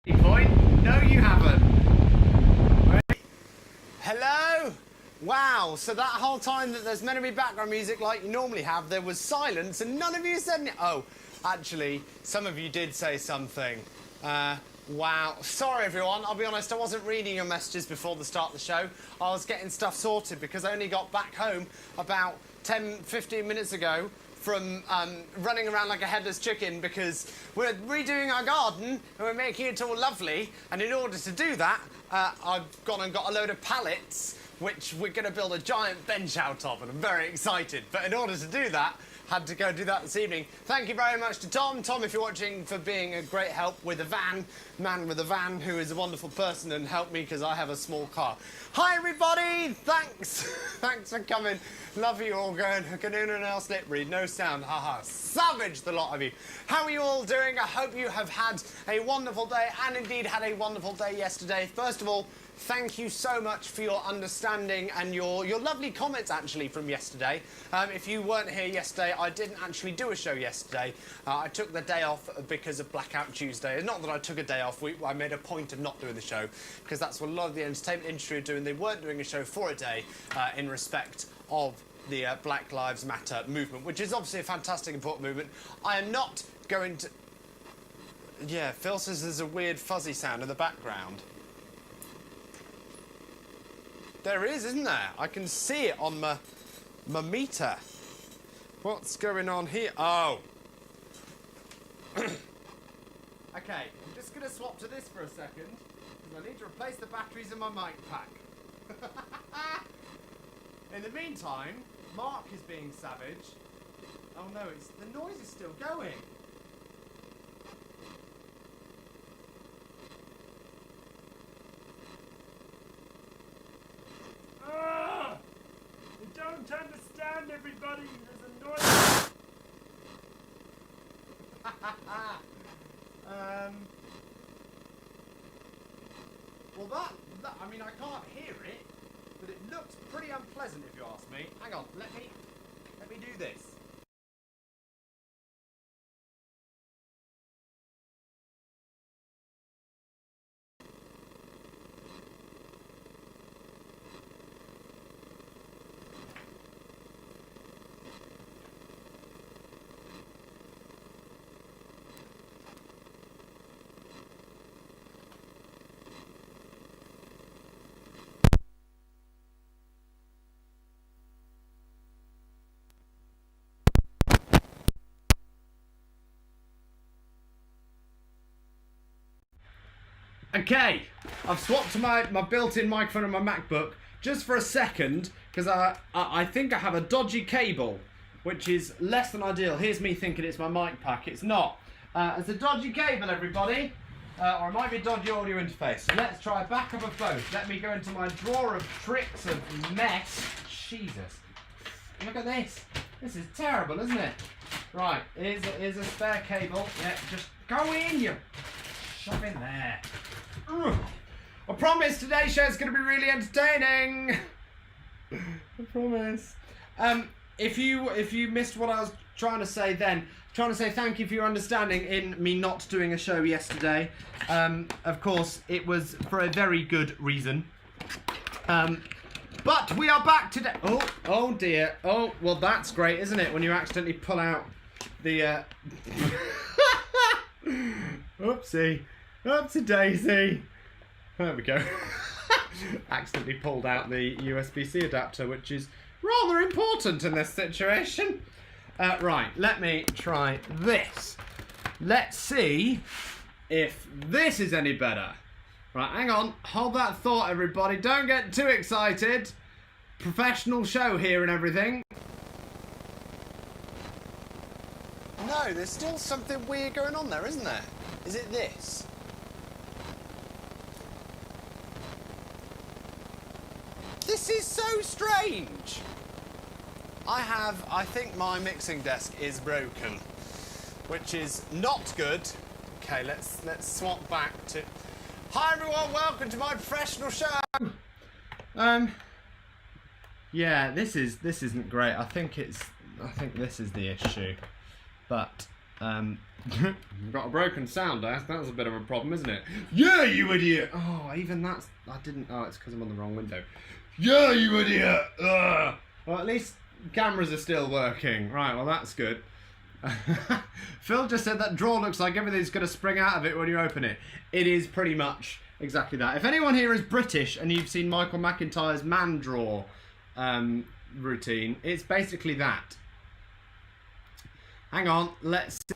Point? No, you haven't. Hello? Wow, so that whole time that there's meant to be background music like you normally have, there was silence and none of you said anything. Oh, actually, some of you did say something. Wow. Sorry, everyone. I'll be honest, I wasn't reading your messages before the start of the show. I was getting stuff sorted because I only got back home about 10, 15 minutes ago from running around like a headless chicken because we're redoing our garden and we're making it all lovely. And in order to do that, I've gone and got a load of pallets which we're going to build a giant bench out of, and I'm very excited. But in order to do that, had to go do that this evening. Thank you very much to Tom. Tom, if you're watching, for being a great help with a van. Man with a van who is a wonderful person and helped me because I have a small car. Hi, everybody. Thanks. Thanks for coming. Love you all. Going Canoon and El Slippery. No sound. Haha. Savage, the lot of you. How are you all doing? I hope you have had a wonderful day and indeed had a wonderful day yesterday. First of all, thank you so much for your understanding and your lovely comments, actually, from yesterday. If you weren't here yesterday, I didn't actually do a show yesterday. I took the day off because of Blackout Tuesday. Not that I took a day off. I made a point of not doing the show because that's what a lot of the entertainment industry are doing. They weren't doing a show for a day in respect of the Black Lives Matter movement, which is obviously a fantastic, important movement. I am not going to... Yeah, Phil says there's a weird fuzzy sound in the background. There is, isn't there? I can see it on my meter. What's going on here? Oh. Okay, I'm just going to swap to this for a second, because I need to replace the batteries in my mic pack. In the meantime, Mark is being savage. Oh no, the noise is still going. You don't understand, everybody. There's a noise. Well, that, I mean, I can't hear it, but it looks pretty unpleasant if you ask me. Hang on, let me do this. Okay, I've swapped to my built-in microphone on my MacBook just for a second because I think I have a dodgy cable, which is less than ideal. Here's me thinking it's my mic pack. It's not. It's a dodgy cable, everybody, or it might be a dodgy audio interface. So let's try a backup of both. Let me go into my drawer of tricks of mess. Jesus, look at this. This is terrible, isn't it? Right, here's a spare cable. Yeah, just go in, you shove in there. I promise today's show is going to be really entertaining. I promise. If you missed what I was trying to say then, trying to say thank you for your understanding in me not doing a show yesterday. Of course, it was for a very good reason. But we are back today. Oh dear. Oh, well, that's great, isn't it? When you accidentally pull out the... Oopsie. Oopsie daisy. There we go. Accidentally pulled out the USB-C adapter, which is rather important in this situation. Right, let me try this. Let's see if this is any better. Right, hang on. Hold that thought, everybody. Don't get too excited. Professional show here and everything. No, there's still something weird going on there, isn't there? Is it this? This is so strange. I think my mixing desk is broken, which is not good. Okay, let's swap back to... Hi everyone, welcome to my professional show. Yeah, this isn't great. I think this is the issue. But We've got a broken sound desk. That's a bit of a problem, isn't it? Yeah, you idiot! Oh, even that's... I didn't... Oh, it's because I'm on the wrong window. Yeah, you idiot! Ugh. Well, at least cameras are still working. Right, well, that's good. Phil just said that drawer looks like everything's going to spring out of it when you open it. It is pretty much exactly that. If anyone here is British and you've seen Michael McIntyre's man drawer routine, it's basically that. Hang on, let's see.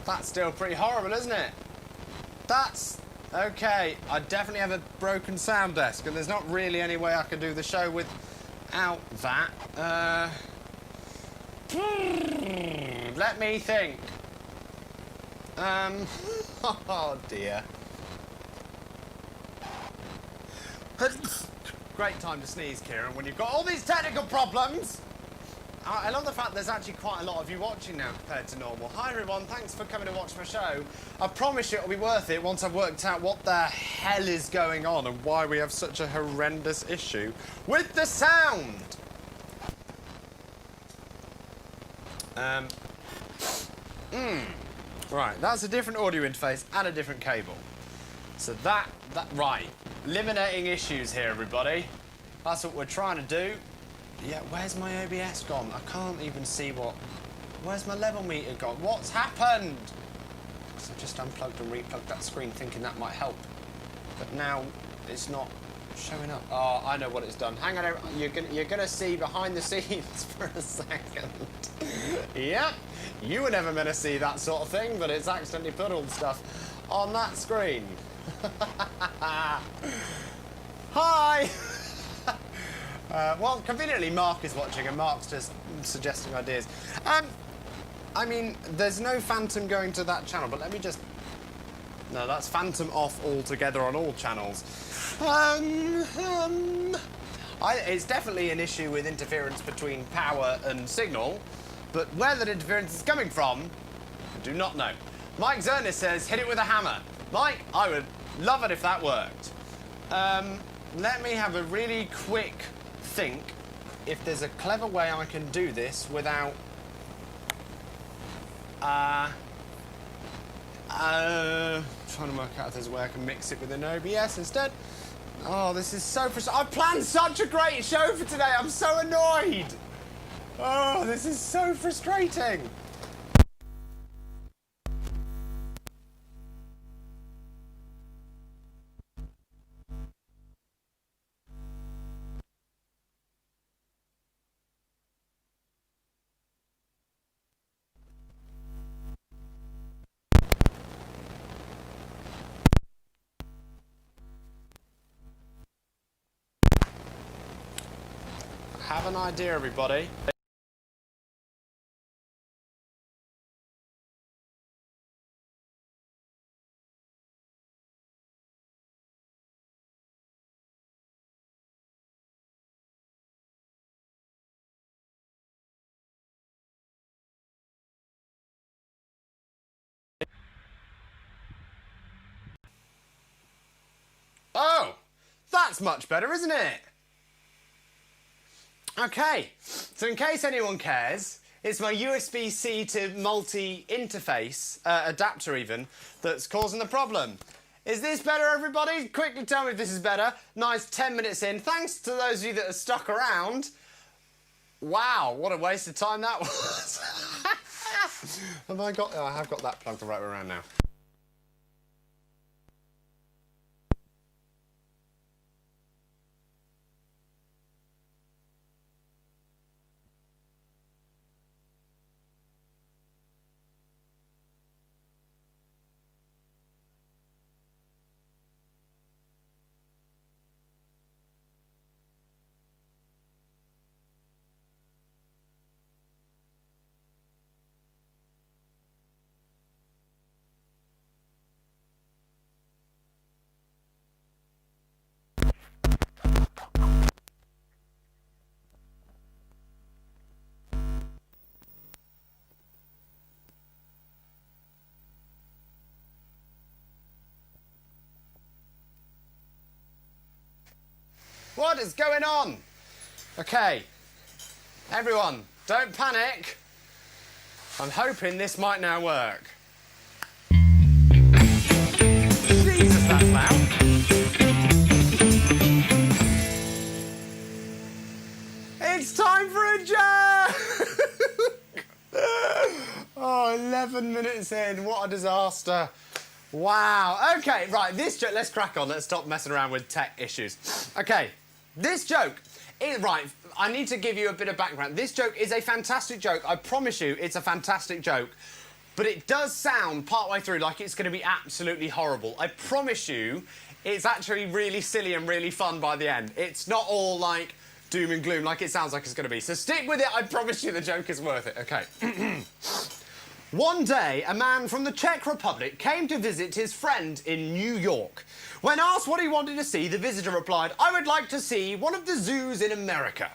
That's still pretty horrible, isn't it? That's... Okay, I definitely have a broken sound desk, and there's not really any way I could do the show without that. Let me think. Oh dear. Great time to sneeze, Kieran, when you've got all these technical problems. I love the fact there's actually quite a lot of you watching now compared to normal. Hi everyone, thanks for coming to watch my show. I promise you it'll be worth it once I've worked out what the hell is going on and why we have such a horrendous issue with the sound. Right, that's a different audio interface and a different cable. So right, eliminating issues here, everybody. That's what we're trying to do. Yeah, where's my OBS gone? I can't even see what... Where's my level meter gone? What's happened? Because I just unplugged and replugged that screen thinking that might help. But now it's not showing up. Oh, I know what it's done. Hang on, you're gonna see behind the scenes for a second. Yep, you were never meant to see that sort of thing, but it's accidentally put all the stuff on that screen. Hi! Well, conveniently, Mark is watching, and Mark's just suggesting ideas. I mean, there's no Phantom going to that channel, but let me just... No, that's Phantom off altogether on all channels. It's definitely an issue with interference between power and signal, but where that interference is coming from, I do not know. Mike Zernis says, hit it with a hammer. Mike, I would love it if that worked. Let me have a really quick think if there's a clever way I can do this without trying to work out if there's a way I can mix it with an OBS instead. Oh, this is so frustrating. I planned such a great show for today. I'm so annoyed. Oh, this is so frustrating. Have an idea, everybody. Oh, that's much better, isn't it? Okay, so in case anyone cares, it's my USB-C to multi-interface, adapter even, that's causing the problem. Is this better, everybody? Quickly tell me if this is better. Nice 10 minutes in. Thanks to those of you that are stuck around. Wow, what a waste of time that was. Have I got... Oh, I have got that plugged the right way around now. What is going on? Okay. Everyone, don't panic. I'm hoping this might now work. Jesus, that's loud. It's time for a joke! Oh, 11 minutes in. What a disaster. Wow. Okay, right, this joke, let's crack on. Let's stop messing around with tech issues. Okay, this joke is, right, I need to give you a bit of background. This joke is a fantastic joke. I promise you it's a fantastic joke. But it does sound partway through like it's going to be absolutely horrible. I promise you it's actually really silly and really fun by the end. It's not all like doom and gloom like it sounds like it's going to be. So stick with it. I promise you the joke is worth it. Okay. One day, a man from the Czech Republic came to visit his friend in New York. When asked what he wanted to see, the visitor replied, "I would like to see one of the zoos in America."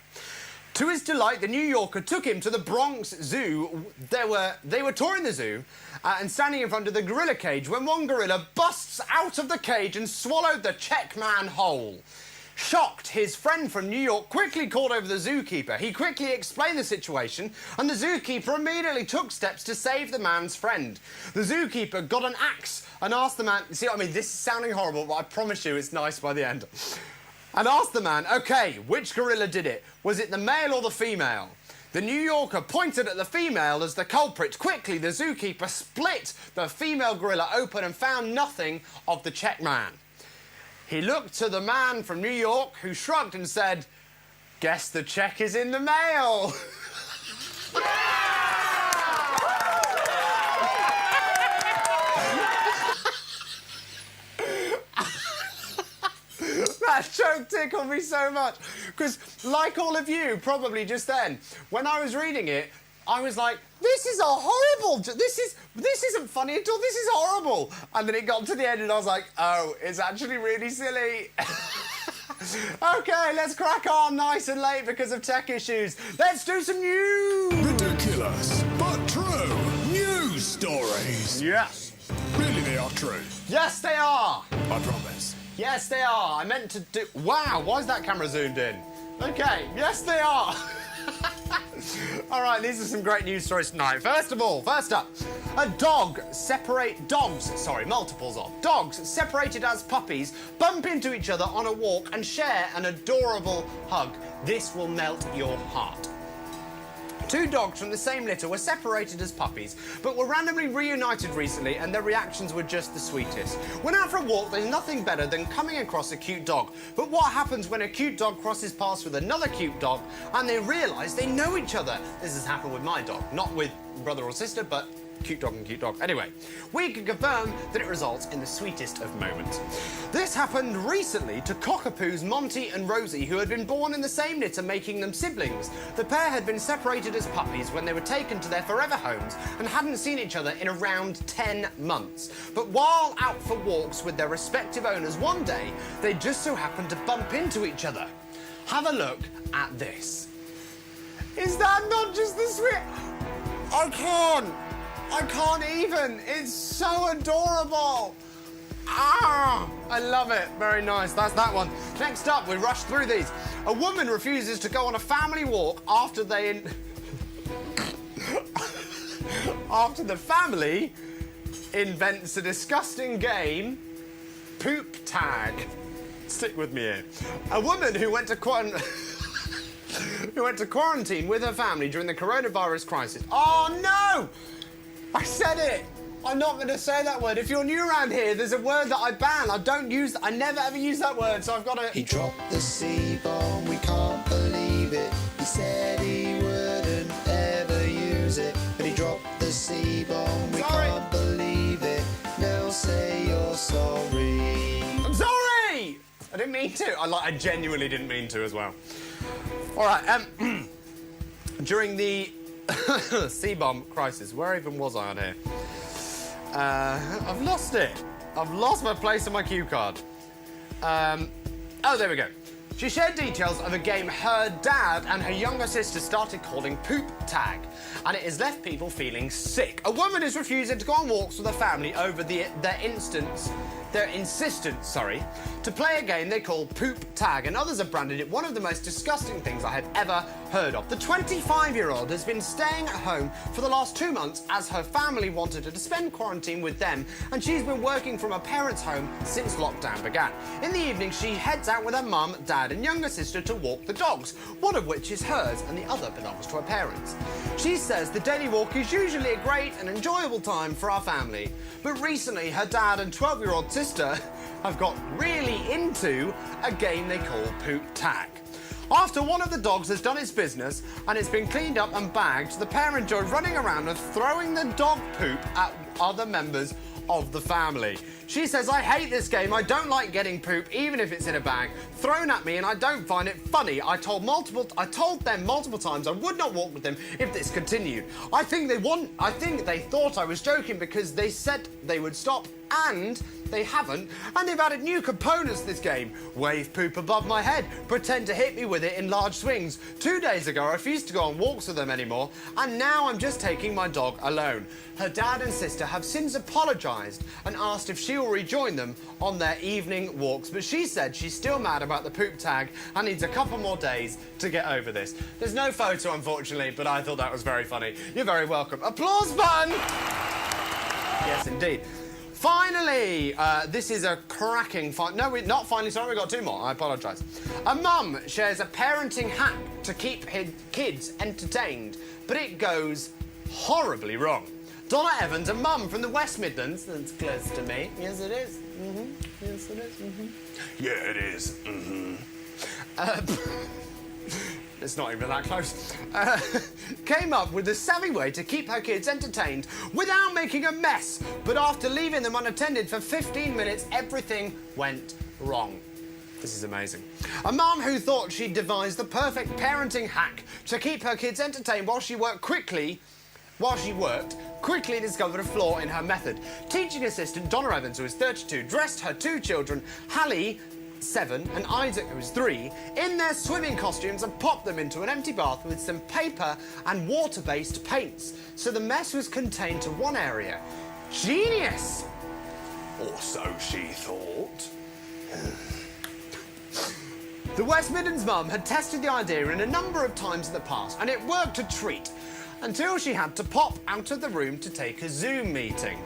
To his delight, the New Yorker took him to the Bronx Zoo. They were touring the zoo and standing in front of the gorilla cage when one gorilla busts out of the cage and swallowed the Czech man whole. Shocked, his friend from New York quickly called over the zookeeper. He quickly explained the situation, and the zookeeper immediately took steps to save the man's friend. The zookeeper got an axe and asked the man... See what I mean? This is sounding horrible, but I promise you it's nice by the end. And asked the man, OK, which gorilla did it? Was it the male or the female? The New Yorker pointed at the female as the culprit. Quickly, the zookeeper split the female gorilla open and found nothing of the Czech man. He looked to the man from New York, who shrugged and said, "Guess the check is in the mail." That joke tickled me so much. Because, like all of you, probably just then, when I was reading it, I was like, this is a horrible... This isn't funny at all. This is horrible. And then it got to the end and I was like, oh, it's actually really silly. OK, let's crack on nice and late because of tech issues. Let's do some news. Ridiculous, but true. News stories. Yes. Really, they are true. Yes, they are. I promise. Yes, they are. I meant to do... Wow, why is that camera zoomed in? OK, yes, they are. All right, these are some great news stories tonight. First up, multiples of dogs separated as puppies bump into each other on a walk and share an adorable hug. This will melt your heart. Two dogs from the same litter were separated as puppies, but were randomly reunited recently, and their reactions were just the sweetest. When out for a walk, there's nothing better than coming across a cute dog. But what happens when a cute dog crosses paths with another cute dog, and they realise they know each other? This has happened with my dog, not with brother or sister, but cute dog and cute dog. Anyway, we can confirm that it results in the sweetest of moments. This happened recently to cockapoos Monty and Rosie, who had been born in the same litter, making them siblings. The pair had been separated as puppies when they were taken to their forever homes and hadn't seen each other in around 10 months. But while out for walks with their respective owners one day, they just so happened to bump into each other. Have a look at this. Is that not just the sweet... I can't even. It's so adorable. Ah, I love it. Very nice. That's that one. Next up, we rush through these. A woman refuses to go on a family walk after the family invents a disgusting game, poop tag. Stick with me here. A woman who went to quarantine with her family during the coronavirus crisis. Oh no! I said it! I'm not going to say that word. If you're new around here, there's a word that I ban. I never ever use that word, so I've got to... He dropped the C-bomb, we can't believe it. He said he wouldn't ever use it. But he dropped the C-bomb, we can't believe it. Now say you're sorry. I'm sorry! I didn't mean to. I genuinely didn't mean to as well. All right, during the C-bomb crisis, where even was I on here? I've lost it. I've lost my place on my cue card. Oh, there we go. She shared details of a game her dad and her younger sister started calling poop tag, and it has left people feeling sick. A woman is refusing to go on walks with her family over their insistence to play a game they call poop tag, and others have branded it one of the most disgusting things I have ever heard of. The 25-year-old has been staying at home for the last 2 months as her family wanted her to spend quarantine with them, and she's been working from her parents' home since lockdown began. In the evening, she heads out with her mum, dad and younger sister to walk the dogs, one of which is hers and the other belongs to her parents. She says the daily walk is usually a great and enjoyable time for our family, but recently her dad and 12-year-old sister have got really into a game they call poop tag. After one of the dogs has done its business and it's been cleaned up and bagged, the pair enjoy running around and throwing the dog poop at other members of the family. She says, I hate this game. I don't like getting poop, even if it's in a bag, thrown at me, and I don't find it funny. I told them multiple times I would not walk with them if this continued. I think they thought I was joking because they said they would stop, and they haven't, and they've added new components to this game. Wave poop above my head, pretend to hit me with it in large swings. 2 days ago, I refused to go on walks with them anymore, and now I'm just taking my dog alone. Her dad and sister have since apologised and asked if she will rejoin them on their evening walks, but she said she's still mad about the poop tag and needs a couple more days to get over this. There's no photo, unfortunately, but I thought that was very funny. You're very welcome. Applause button! Yes, indeed. Finally, this is a cracking not finally, sorry, we've got 2 more, I apologise. A mum shares a parenting hack to keep kids entertained, but it goes horribly wrong. Donna Evans, a mum from the West Midlands, that's close to me. Yes, it is. Yes, it is. Yeah, it is. It's not even that close. Came up with a savvy way to keep her kids entertained without making a mess. But after leaving them unattended for 15 minutes, everything went wrong. This is amazing. A mum who thought she'd devised the perfect parenting hack to keep her kids entertained while she worked, quickly discovered a flaw in her method. Teaching assistant Donna Evans, who is 32, dressed her 2 children, Hallie, 7, and Isaac, who is 3, in their swimming costumes and popped them into an empty bath with some paper and water-based paints. So the mess was contained to one area. Genius! Or so she thought. The West Midlands mum had tested the idea in a number of times in the past, and it worked a treat, until she had to pop out of the room to take a Zoom meeting.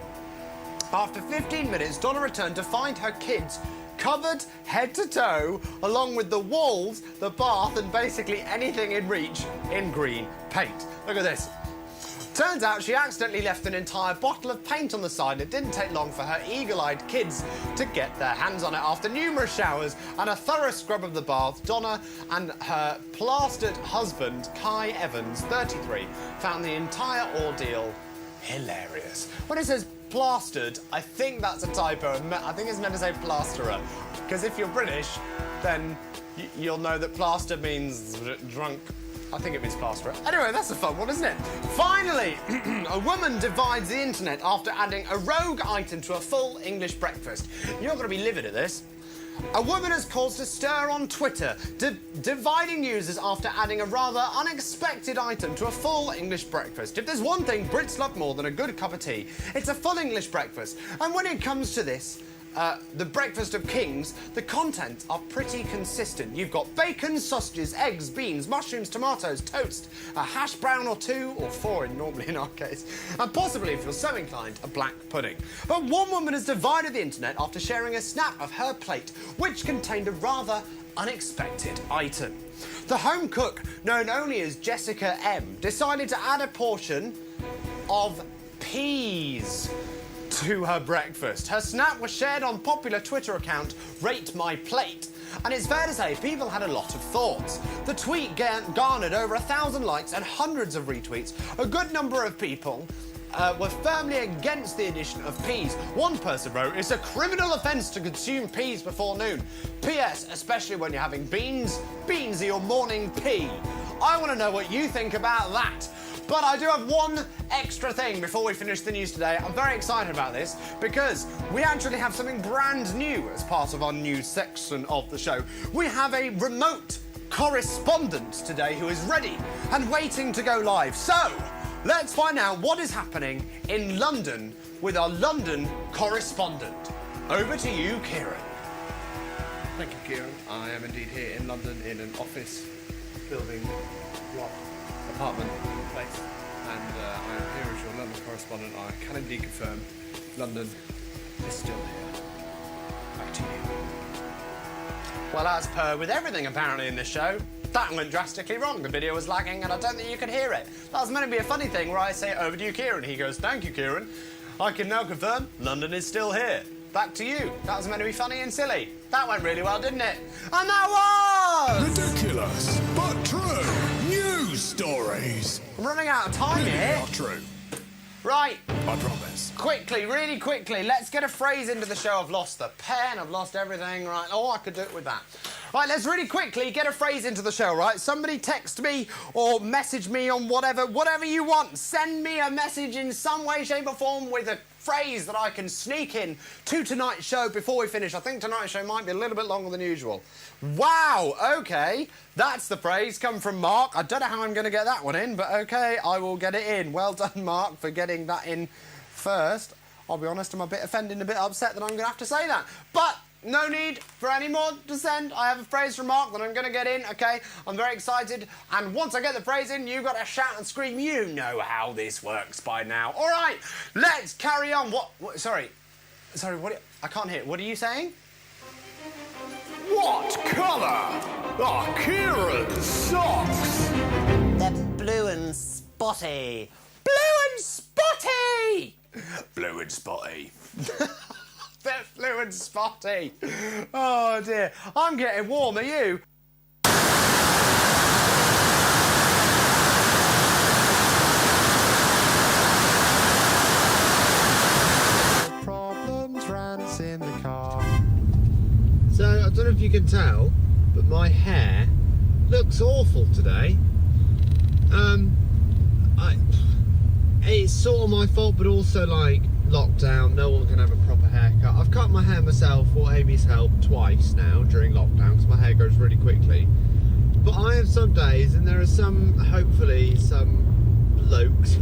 After 15 minutes, Donna returned to find her kids covered head to toe, along with the walls, the bath, and basically anything in reach in green paint. Look at this. Turns out she accidentally left an entire bottle of paint on the side. It didn't take long for her eagle-eyed kids to get their hands on it. After numerous showers and a thorough scrub of the bath, Donna and her plastered husband, Kai Evans, 33, found the entire ordeal hilarious. When it says plastered, I think that's a typo. I think it's meant to say plasterer, because if you're British, then you'll know that plaster means drunk. I think it means plasterer. Anyway, that's a fun one, isn't it? Finally, a woman divides the internet after adding a rogue item to a full English breakfast. You're going to be livid at this. A woman has caused a stir on Twitter, dividing users after adding a rather unexpected item to a full English breakfast. If there's one thing Brits love more than a good cup of tea, it's a full English breakfast. And when it comes to this, the breakfast of kings, the contents are pretty consistent. You've got bacon, sausages, eggs, beans, mushrooms, tomatoes, toast, a hash brown or 2, or 4 normally in our case, and possibly, if you're so inclined, a black pudding. But one woman has divided the internet after sharing a snap of her plate, which contained a rather unexpected item. The home cook, known only as Jessica M, decided to add a portion of peas to her breakfast. Her snap was shared on popular Twitter account Rate My Plate, and it's fair to say people had a lot of thoughts. The tweet garnered over 1,000 likes and hundreds of retweets. A good number of people were firmly against the addition of peas. One person wrote, "It's a criminal offence to consume peas before noon. P.S. especially when you're having beans, beansy or morning pea." I want to know what you think about that. But I do have one extra thing before we finish the news today. I'm very excited about this because we actually have something brand new as part of our news section of the show. We have a remote correspondent today who is ready and waiting to go live. So, let's find out what is happening in London with our London correspondent. Over to you, Kieran. Thank you, Kieran. I am indeed here in London in an office, building, block, apartment place. And I am here as your London correspondent. I can indeed confirm London is still here. Back to you. Well, as per with everything apparently in this show, that went drastically wrong. The video was lagging and I don't think you could hear it. That was meant to be a funny thing where I say, over to you, Kieran. He goes, thank you, Kieran. I can now confirm London is still here. Back to you. That was meant to be funny and silly. That went really well, didn't it? And that was... Ridiculous, but true. News stories. I'm running out of time here. Not true. Right. I promise. Quickly, really quickly, let's get a phrase into the show. I've lost the pen, I've lost everything, right? Oh, I could do it with that. Right, let's really quickly get a phrase into the show, right? Somebody text me or message me on whatever you want. Send me a message in some way, shape or form with a phrase that I can sneak in to tonight's show before we finish. I think tonight's show might be a little bit longer than usual. Wow, okay. That's the phrase, come from Mark. I don't know how I'm going to get that one in, but okay, I will get it in. Well done, Mark, for getting that in first. I'll be honest, I'm a bit offended and a bit upset that I'm going to have to say that. But no need for any more to send. I have a phrase from Mark that I'm going to get in, okay? I'm very excited. And once I get the phrase in, you've got to shout and scream. You know how this works by now. All right, let's carry on. Sorry, what? I can't hear. What are you saying? What colour are Kieran's socks? They're blue and spotty. Blue and spotty! Blue and spotty. They're blue and spotty. Oh, dear. I'm getting warm. Are you? Problems, rants in the car. So, I don't know if you can tell, but my hair looks awful today. It's sort of my fault, but also, like, lockdown, no one can have a proper haircut. I've cut my hair myself or Amy's help twice now during lockdown because my hair grows really quickly. But I have some days, and there are hopefully some blokes,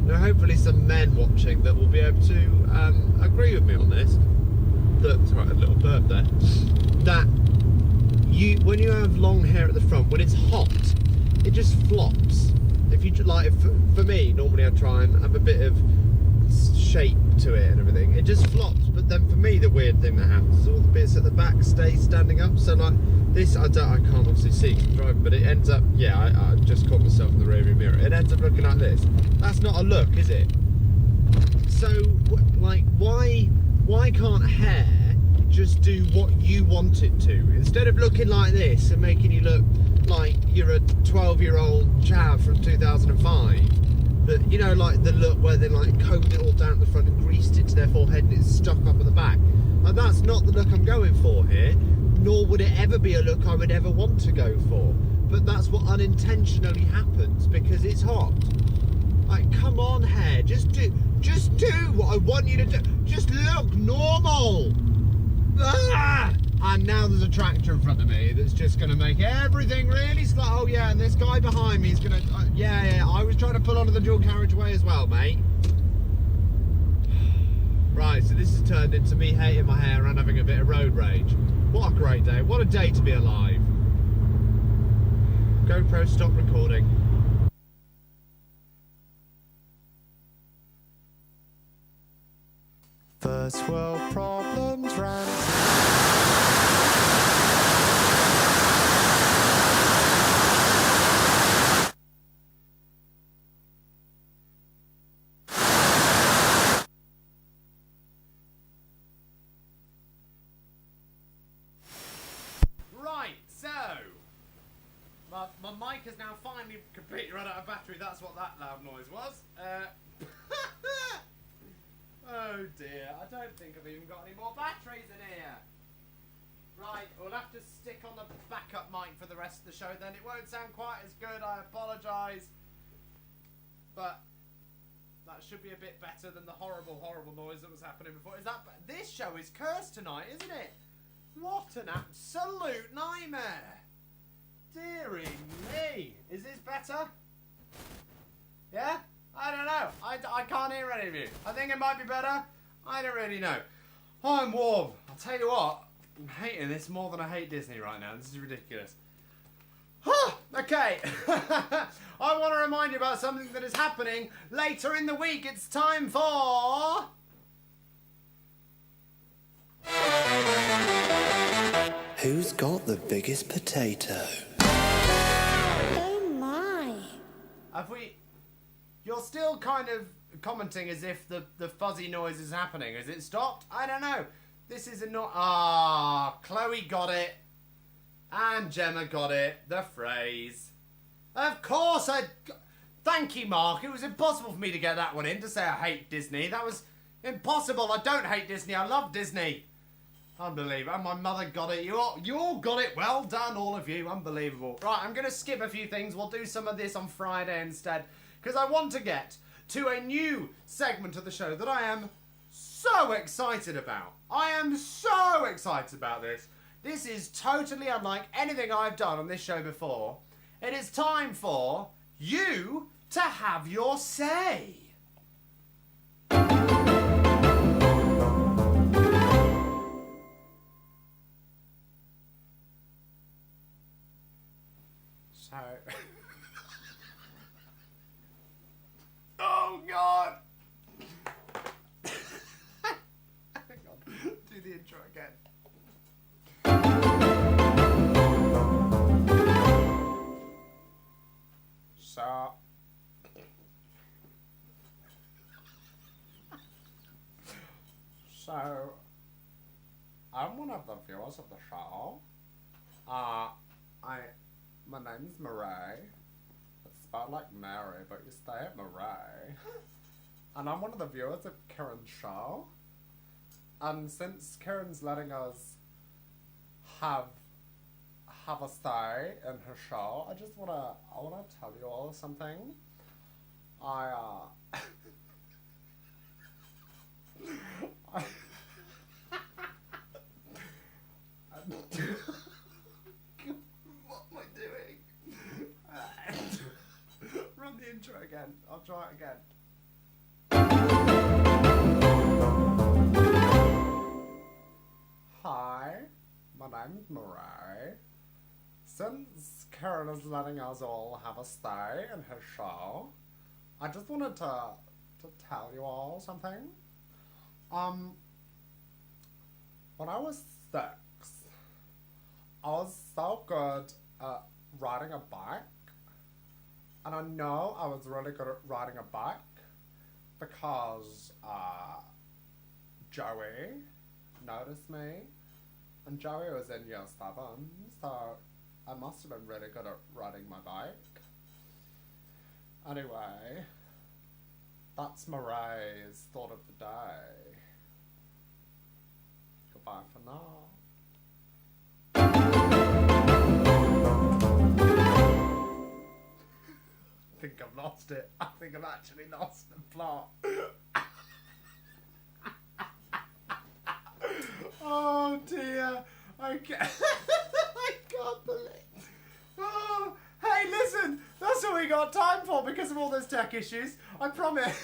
there are hopefully some men watching that will be able to agree with me on this. Look, sorry, a little burp there. That when you have long hair at the front, when it's hot, it just flops. If you like, for me, normally I try and have a bit of shape to it and everything. It just flops. But then for me, the weird thing that happens is all the bits at the back stay standing up. So like this, I can't obviously see 'cause I'm driving, but it ends up. Yeah, I just caught myself in the rearview mirror. It ends up looking like this. That's not a look, is it? So like, why can't hair just do what you want it to instead of looking like this and making you look like you're a 12-year-old chav from 2005? That, you know, like the look where they like combed it all down at the front and greased it to their forehead and it's stuck up at the back. And that's not the look I'm going for here, nor would it ever be a look I would ever want to go for. But that's what unintentionally happens because it's hot. Like, come on, hair, just do what I want you to do. Just look normal. Ah! And now there's a tractor in front of me that's just going to make everything really slow. Oh yeah, and this guy behind me is going to... yeah, I was trying to pull onto the dual carriageway as well, mate. Right, so this has turned into me hating my hair and having a bit of road rage. What a great day. What a day to be alive. GoPro, stop recording. First world problems, rants. Right, so my mic has now finally completely run out of battery. That's what that loud noise was. Oh dear, I don't think I've even got any more batteries in here. Right, we'll have to stick on the backup mic for the rest of the show then. It won't sound quite as good, I apologise. but that should be a bit better than the horrible, horrible noise that was happening before. Is that... This show is cursed tonight, isn't it? What an absolute nightmare. Dearie me. Is this better? Yeah? I don't know. I can't hear any of you. I think it might be better. I don't really know. I'm warm. I'll tell you what. I'm hating this more than I hate Disney right now. This is ridiculous. Okay. I want to remind you about something that is happening later in the week. It's time for... Who's got the biggest potato? Oh my. Have we... You're still kind of commenting as if the fuzzy noise is happening. Has it stopped? I don't know. This is not... Ah, Chloe got it. And Gemma got it. The phrase. Of course I... Thank you, Mark. It was impossible for me to get that one in, to say I hate Disney. That was impossible. I don't hate Disney. I love Disney. Unbelievable. And my mother got it. You all got it. Well done, all of you. Unbelievable. Right, I'm going to skip a few things. We'll do some of this on Friday instead. Because I want to get to a new segment of the show that I am so excited about. I am so excited about this. This is totally unlike anything I've done on this show before. It is time for you to have your say. So... Oh, God! Hang on. Do the intro again. So, I'm one of the viewers of the show. My name's Murray. It's spelled like Mary, but you stay at Murray. And I'm one of the viewers of Kieran's show. And since Kieran's letting us have a say in her show, I wanna tell you all something. What am I doing? Run the intro again. I'll try it again. Hi, my name's Murray. Since Kieran is letting us all have a stay in her show, I just wanted to tell you all something. When I was 6, I was so good at riding a bike. And I know I was really good at riding a bike because Joey noticed me. And Joey was in year 7, so I must have been really good at riding my bike. Anyway, that's Murray's thought of the day. Goodbye for now. I think I've lost it. I think I've actually lost the plot. Oh dear. I can't believe. Oh, hey, listen. That's all we got time for because of all those tech issues. I promise.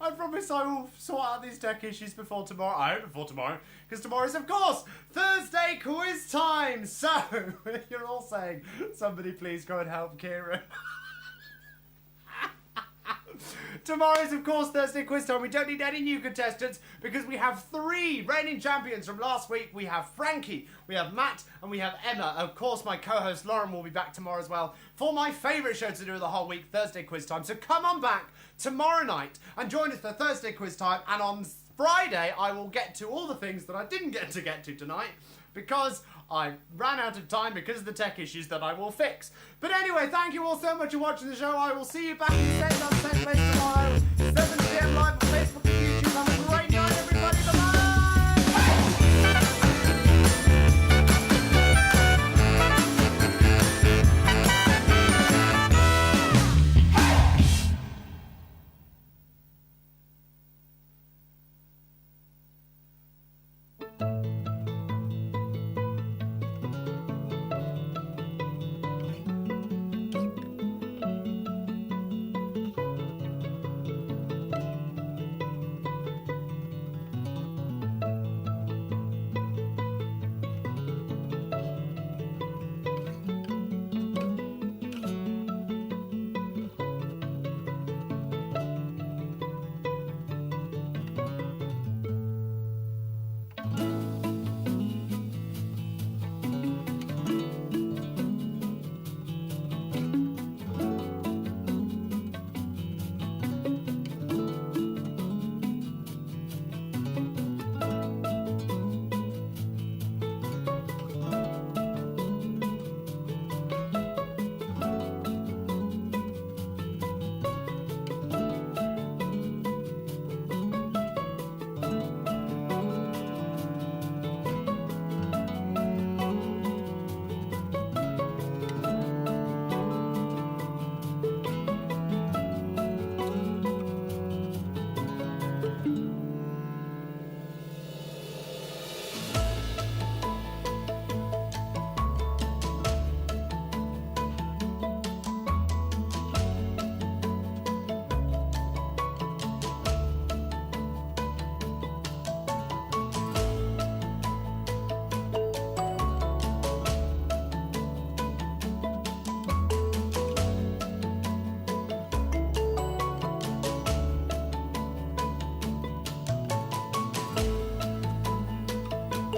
I promise I will sort out these tech issues before tomorrow. I hope before tomorrow, because tomorrow's, of course, Thursday quiz time. So, you're all saying, somebody please go and help Kieran. Tomorrow's, of course, Thursday quiz time. We don't need any new contestants because we have 3 reigning champions from last week. We have Frankie, we have Matt, and we have Emma. Of course, my co-host Lauren will be back tomorrow as well for my favourite show to do the whole week, Thursday quiz time. So come on back tomorrow night and join us for Thursday quiz time. And on Friday, I will get to all the things that I didn't get to tonight because I ran out of time because of the tech issues that I will fix. But anyway, thank you all so much for watching the show. I will see you back in the same place tomorrow, 7 PM live on Facebook.